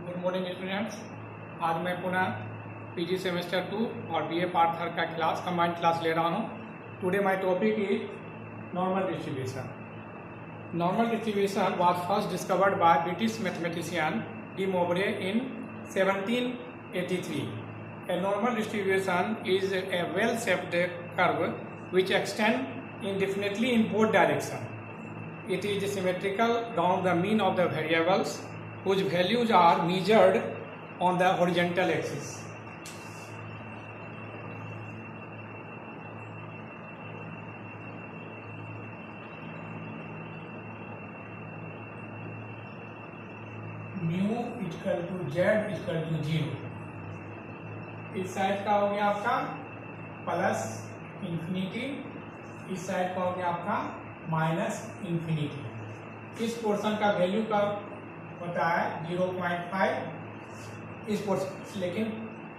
Good morning students. आज मैं पुनः पीजी सेमेस्टर 2 और बीए पार्ट थर्ड का क्लास कंबाइंड क्लास ले रहा हूँ। Today my topic is normal distribution. Normal distribution was first discovered by British mathematician de Moivre in 1783. A normal distribution is a well-shaped curve which extends indefinitely in both directions. It is symmetrical down the mean of the variables whose values are measured on the horizontal axis. mu equal to z equal to 0. इस side का हो गया आपका plus infinity, इस side का हो गया आपका माइनस इंफिनिटी. इस पोर्शन का वैल्यू का होता है 0.5. इस पोर्शन लेकिन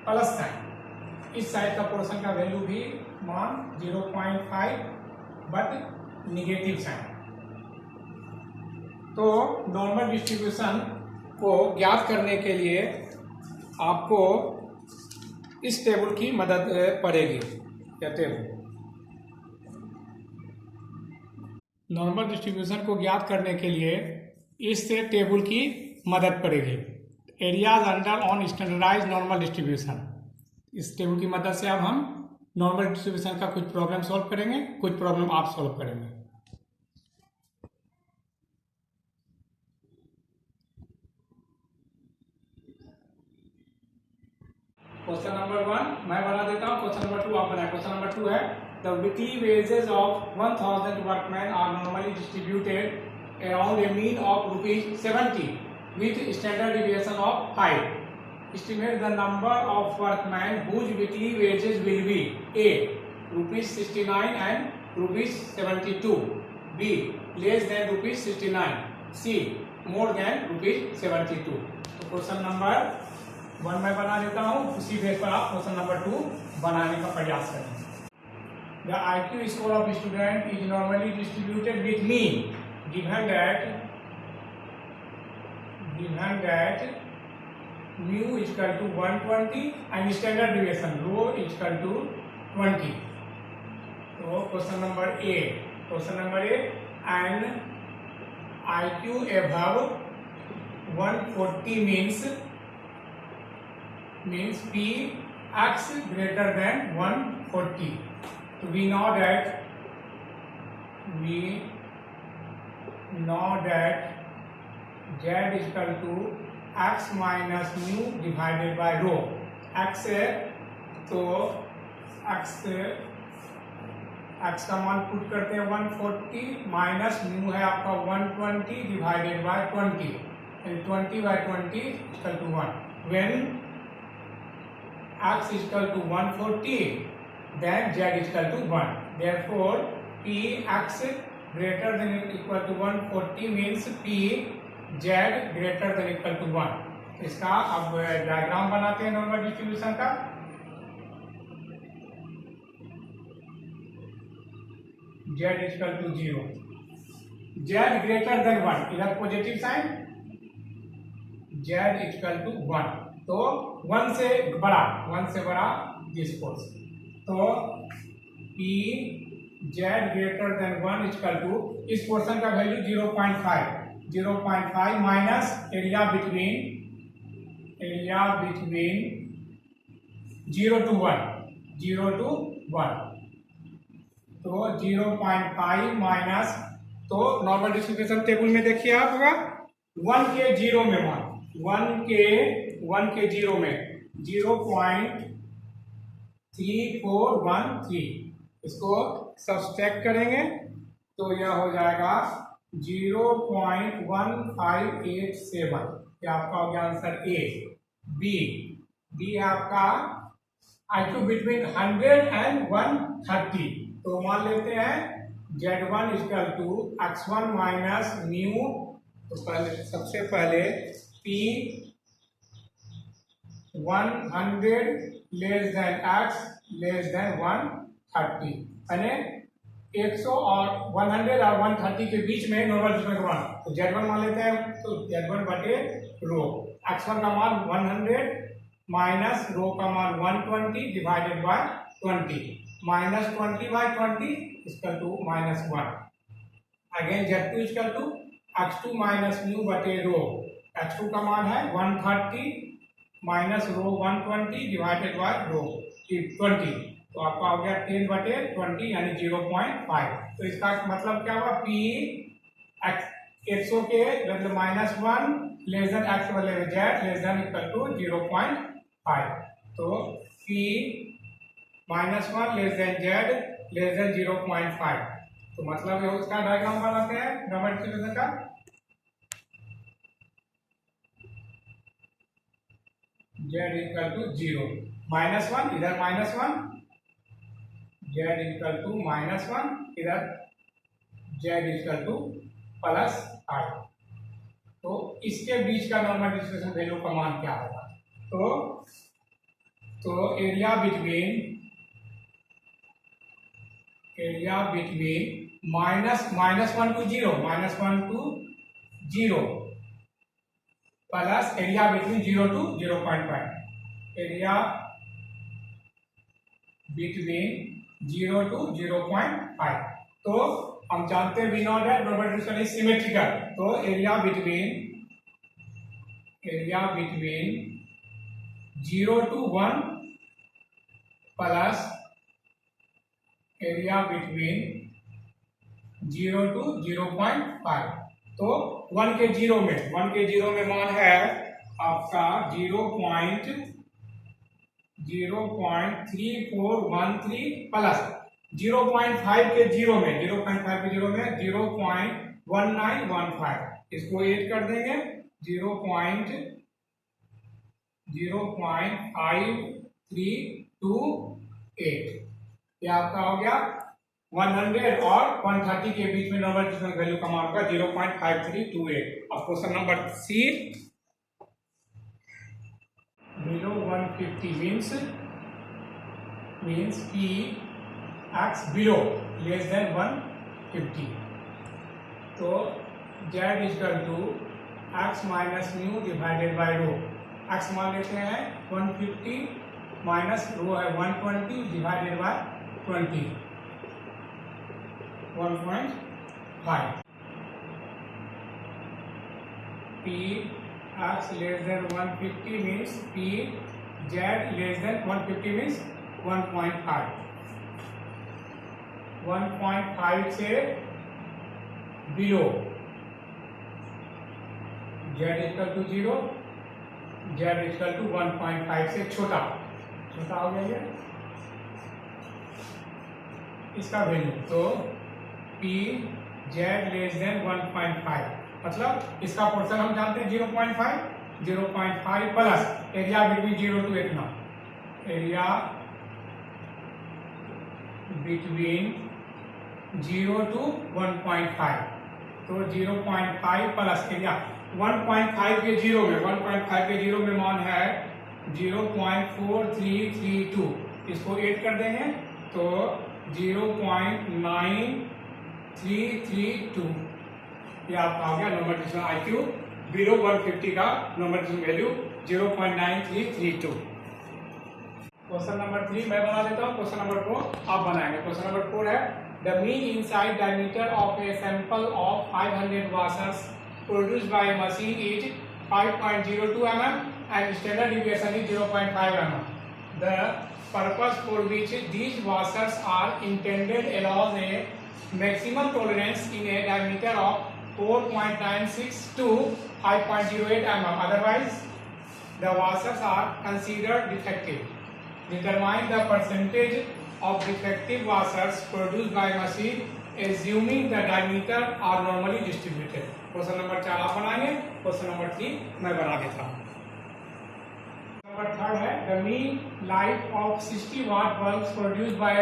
प्लस साइन, इस साइड का पोर्शन का वैल्यू भी मान 0.5 बट निगेटिव साइन. तो नॉर्मल डिस्ट्रीब्यूशन को ज्ञात करने के लिए आपको इस टेबल की मदद पड़ेगी. क्या टेबल? नॉर्मल डिस्ट्रीब्यूशन को ज्ञात करने के लिए इस टेबल की मदद पड़ेगी. Areas under on standardized normal distribution. इस टेबल की मदद से अब हम नॉर्मल डिस्ट्रीब्यूशन का कुछ प्रॉब्लम सॉल्व करेंगे, कुछ प्रॉब्लम आप सॉल्व करेंगे. क्वेश्चन नंबर 1 मैं बना देता हूँ. क्वेश्चन नंबर 2 आप बनाए. क्वेश्चन नंबर 2 है the weekly wages of 1000 workman are normally distributed around a mean of ₹70 with standard deviation of 5. Estimate the number of workmen whose weekly wages will be A. ₹69 and ₹72. B. Less than ₹69. C. More than ₹72. तो question number 1 मैं बना देता हूँ, उसी base पर आप question number 2 बनाने का प्रयास करें. The IQ score of student is normally distributed with mean given that mu is equal to 120 and standard deviation rho is equal to 20. So question number A. And IQ above 140 means P x greater than 140. So we know that z is equal to x minus mu divided by rho. x है तो x का मान put करते हैं 140 minus mu है आपका 120 divided by 20 and 20 by 20 is equal to 1. When x is equal to 140 then z is equal to 1. Therefore p x greater than or equal to 140 means p z greater than or equal to 1. इसका अब diagram बनाते हैं normal distribution का. z is equal to 0, z greater than 1, इधर positive sign, z is equal to 1. तो 1 से बड़ा this force. तो p z greater than 1 is equal to इस पोर्शन का value 0.5 minus area between 0 to 1. तो 0.5 माइनस, तो नॉर्मल डिस्ट्रीब्यूशन टेबल में देखिए आप होगा 1 के 0 में 0.3413. इसको सब्सट्रैक्ट करेंगे तो यह हो जाएगा 0.1587. क्या आपका हो गया आंसर ए. बी है आपका IQ बिटवीन 100 and 130. तो मान लेते हैं Z1 equal to x1 minus mu. तो सबसे पहले P 100 less than x less than 130 यानी 100 और 100 और 130 के बीच में नॉर्मल डिस्टेंस 1, तो Z1 मान लेते हैं, तो Z1 बटे रो। x1 का मान 100 माइनस रो का मान 120 divided by 20, minus 20 by 20 equal to -1। Again Z2 equal to x2 minus mu बटे रो। x2 का मान है 130 minus rho 120 divided by rho 20, तो आपका हो गया 10 बटे 20 यानी 0.5। तो इसका मतलब क्या हुआ, P x 100 के बदले -1 लेस देन x बदले Z less than equal to 0.5, तो P -1 less than Z less than 0.5। तो मतलब ये उसका डायग्राम बनाते हैं नॉर्मल डिस्ट्रीब्यूशन का। Z इक्वल टू 0, -1 इधर -1, Z इक्वल टू -1 इधर Z इक्वल टू +i। तो इसके बीच का नॉर्मल डिस्ट्रीब्यूशन वैल्यू का मान क्या होगा, तो area between -1 to 0 plus area between 0 to 0.5, area between 0 to 0.5। तो हम जानते हैं V0 है नॉर्मल डिस्ट्रीब्यूशन इज सिमेट्रिकल, तो area between 0 to 1 plus area between 0 to 0.5। तो 1 के 0 में मान है आपका 0.3413 प्लस 0.5 के 0 में 0.1915, इसको ऐड कर देंगे 0.05328, ये आपका हो गया 100 और 130 के बीच में नॉर्मल डिस्टेंस वैल्यू का मान होगा 0.5328। अब question number C, below 150 means P x below less than 150, तो Z equal to x minus mu divided by rho. x मान लेते हैं 150 माइनस रो है 120 divided by 20, 1.5। P x less than 150 means P Z less than 150 means 1.5, 1.5 से below Z equal to 0, Z equal to 1.5 से छोटा हो गया ये इसका वैल्यू। तो P Z लेस देन 1.5, मतलब इसका पोर्शन हम जानते हैं 0.5 प्लस एरिया बिटवीन 0 to इतना, एरिया बिटवीन 0 to 1.5, तो 0.5 प्लस एरिया 1.5 के 0 में मान है 0.4332, इसको ऐड कर देंगे तो 0.9332, ये आपका हो गया नॉर्मल डिस्ट्रीब्यूशन IQ बिलो 150 का normal distribution value 0.9332। Question number 3 मैं बना देता हूँ, क्वेश्चन नंबर 4 आप बनाएंगे। क्वेश्चन नंबर 4 है the mean inside diameter of a sample of 500 washers produced by machine is 5.02 mm and standard deviation is 0.5 mm. The purpose for which these washers are intended allows a maximum tolerance in a diameter of 4.96 to 5.08 mm. Otherwise, the washers are considered defective. Determine the percentage of defective washers produced by machine assuming the diameter are normally distributed. Question number 4 आप बनाएंगे, question number 3 मैं बना देता हूँ। Number 3 है the mean life of 60 watt bulbs produced by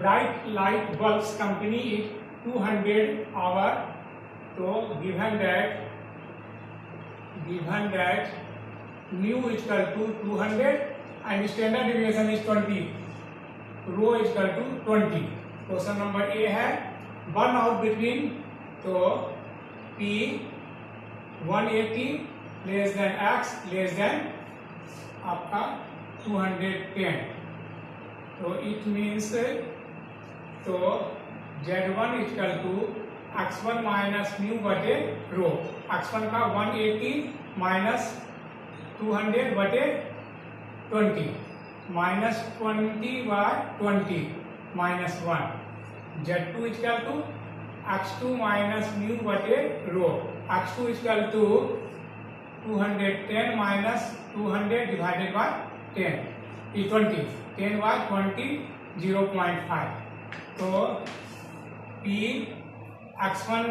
Bright Light Bulbs company is 200 hour. तो given that mu is equal to 200 and standard deviation is 20, rho is equal to 20, question number ए है one out between, तो P 180 less than x less than आपका 210, तो it means तो Z1 equal to x1 minus mu बटे रो, x1 का 180 minus 200 बटे 20 minus 20/20 minus 1, Z2 equal to x2 minus mu बटे rho, x2 equal to 210 minus 200 divided by 20, 10/20 0.5, तो P x1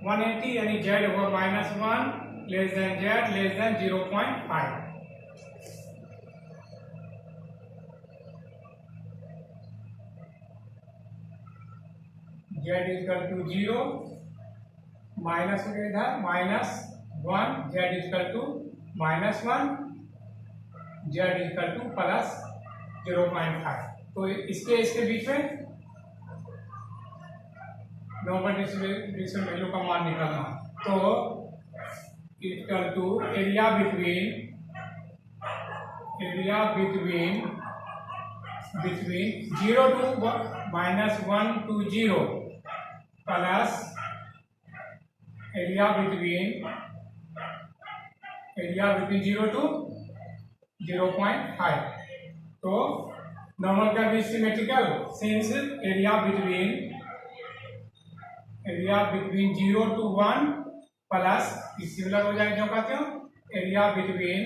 180 यानी Z होगा -1 less than Z less than 0.5, Z equal to 0 minus हो गया इधर -1, Z equal to -1, Z equal to plus 0.5, तो इसके बीच में नॉर्मल डिस्ट्रीब्यूशन वैल्यू का मान निकालना, तो equal to area between between 0 to -1 to 0 plus area between 0 to 0.5, तो नॉर्मल का भी symmetrical since area between 0 to 1 plus similar हो जाएगा, जो कहते हो एरिया बिटवीन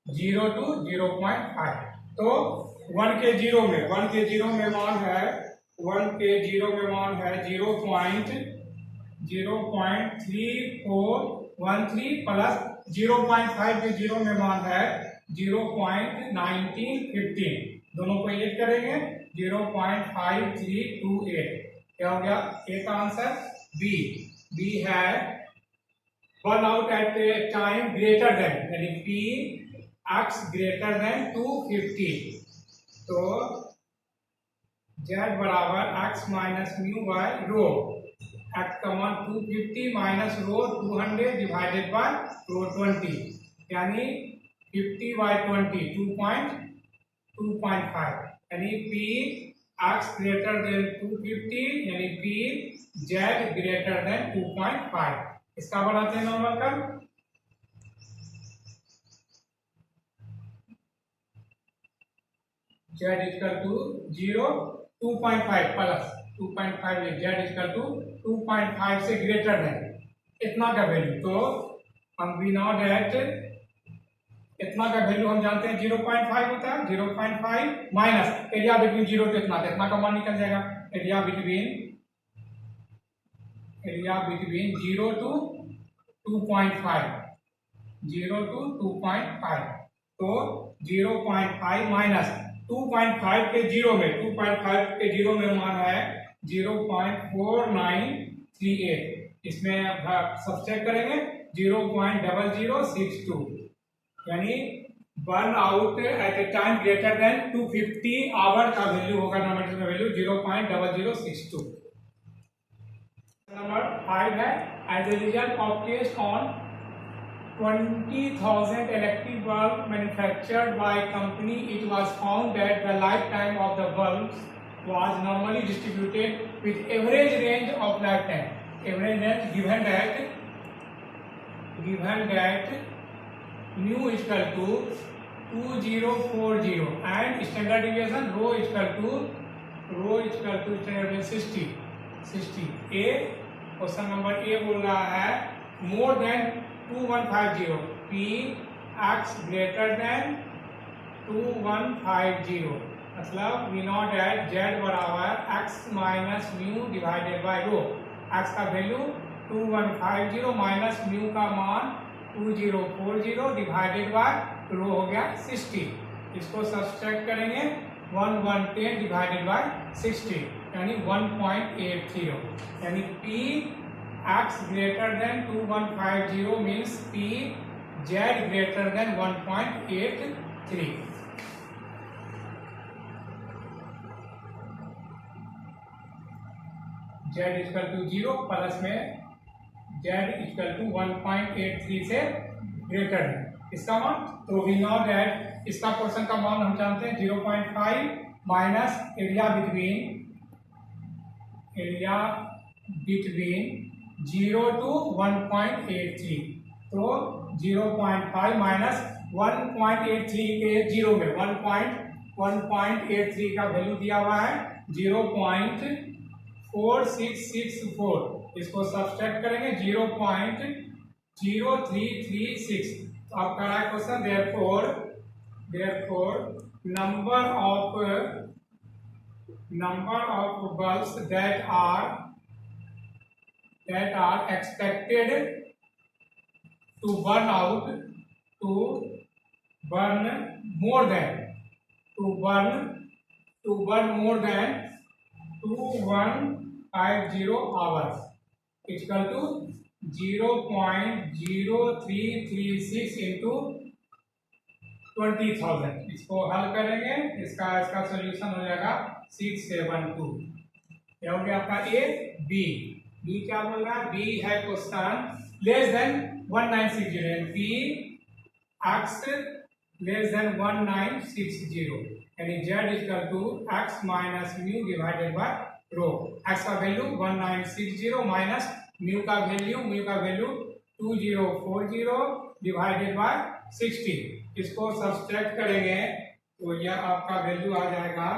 0 to 0.5, तो 1 के 0 में मान है 0.3413 प्लस 0.5 के 0 में मान है 0.1915, दोनों को ऐड करेंगे 0.5328, क्या हो गया ए का आंसर बी है one out at a time greater than, यानी P x ग्रेटर देन 250, तो Z बराबर x minus mu by rho, x का मान 250 minus rho 200 divided by rho 20, यानी 50/20 2.5, यानी P x ग्रेटर देन 250 यानी P Z ग्रेटर देन 2.5, इसका बनाते हैं नॉर्मल का, Z equal to 0 2.5 plus 2.5 Z equal to 2.5 से ग्रेटर देन इतना का वैल्यू, तो हम वी नो दैट इतना का वैल्यू हम जानते हैं 0.5 होता है, 0.5 माइनस एरिया बिटवीन 0 to इतना का मान निकल जाएगा, एरिया बिटवीन 0 to 2.5, 0 to 2.5, तो 0.5 माइनस 2.5 के 0 में 2.5 के 0 में मान है 0.4938, इसमें सब्सट्रैक्ट करेंगे 0.0062, यानी one out at a time greater than 250 hour का वैल्यू होगा, नॉमिनेटर का वैल्यू 0.0062। नंबर 5 है as a result of test on 20,000 electric bulb manufactured by company, it was found that the lifetime of the bulbs was normally distributed with average range of lifetime. Average range given that mu equal to 2040 and standard deviation rho equal to standard deviation 60. A question number A बोल रहा है more than 2150 P x greater than 2150, मतलब we know that Z बराबर x minus mu divided by rho, x का value 2150 minus mu का मान 2040 divided by रो हो गया 60, इसको सब्सट्रैक्ट करेंगे 1110 डिवाइडेड बाय 60, यानी 1.80, यानी P x greater than 2150 means P Z greater than 1.83। z equal to 0 plus में z इक्वल टू 1.83 से ग्रेटर है इसका मान। तो वी नो दैट इसका क्वेश्चन का मान हम जानते हैं 0.5 माइनस एरिया बिटवीन 0 to 1.83। तो 0.5 माइनस 1.83 के जीरो में 1.83 का वैल्यू दिया हुआ है 0.4664। इसको सब्सट्रैक्ट करेंगे 0.0336। तो आपका रहा question therefore number of bulbs that are expected to burn more than 2150 hours equal to 0.0336 into 20,000। इसको हल करेंगे, इसका सॉल्यूशन हो जाएगा 672। क्या हो गया आपका ए। बी क्या बोल रहा है? बी है question less than 1960 B X less than 1960 यानी Z equal to X minus mu divided by rho. X का वैल्यू 1960 माइनस म्यू का वैल्यू 2040 डिवाइडेड बाय 60। इसको सब्सट्रैक्ट करेंगे तो यह आपका वैल्यू आ जाएगा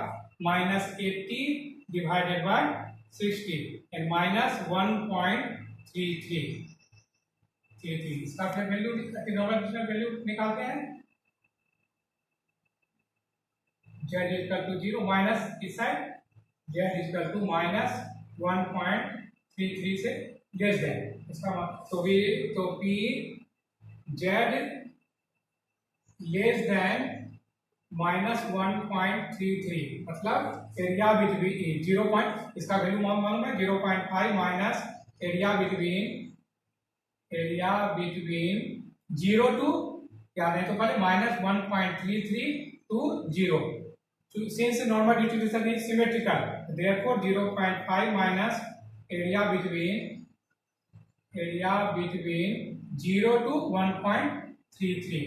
-80 डिवाइडेड बाय 60 एंड -1.33। इसका फिर वैल्यू निकालते हैं। z इक्वल टू 0 माइनस इस साइड z इक्वल टू -1.33 से लेस देन इसका तो p z लेस देन -1.33 मतलब एरिया बिटवीन 0. इसका वैल्यू मालूम है 0.5 माइनस एरिया बिटवीन 0 टू क्या नहीं तो पहले -1.33 to 0। Since normal distribution is symmetrical, therefore 0.5 minus area between 0 to 1.33।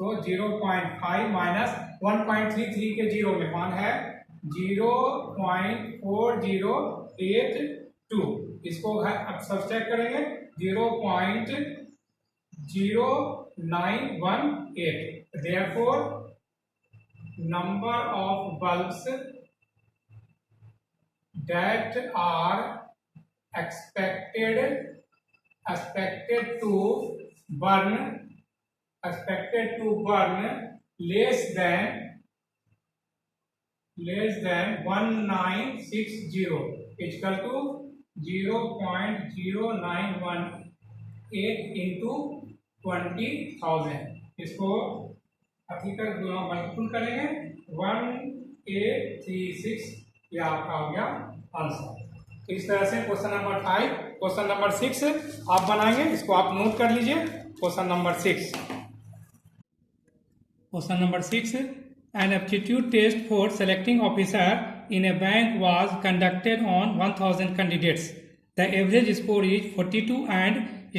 तो 0.5 माइनस 1.33 के जीरो में मान है 0.4082। इसको अब सब्सट्रैक्ट करेंगे 0.0918। therefore number of bulbs that are expected to burn less than 1960 equal to 0.0918 into 20,000। इसको हकीकत मल्टीपल करेंगे 1836। यह आपका हो गया आंसर। तो इस तरह से क्वेश्चन नंबर 5 क्वेश्चन नंबर 6 आप बनाएंगे। इसको आप नोट कर लीजिए। Question number 6 an aptitude test for selecting officer in a bank was conducted on 1000 candidates. The average score is 42 and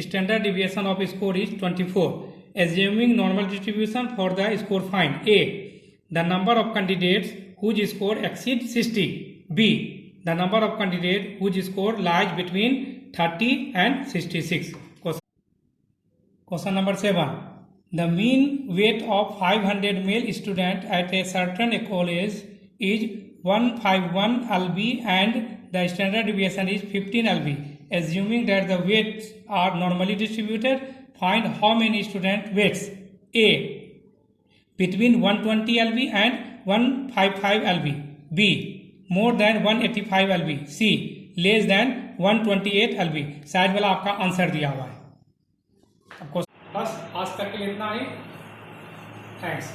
standard deviation of score is 24. Assuming normal distribution for the score, find A. the number of candidates whose score exceeds 60, B. the number of candidates whose score lies between 30 and 66. Question number 7. The mean weight of 500 male students at a certain college is 151 lb and the standard deviation is 15 lb. Assuming that the weights are normally distributed, find how many student weights. A. between 120 lb and 155 lb. B. more than 185 lb. C. less than 128 lb. Side वाला आपका answer दिया हुआ है। आपको बस आज तक के लिए इतना ही। थैंक्स।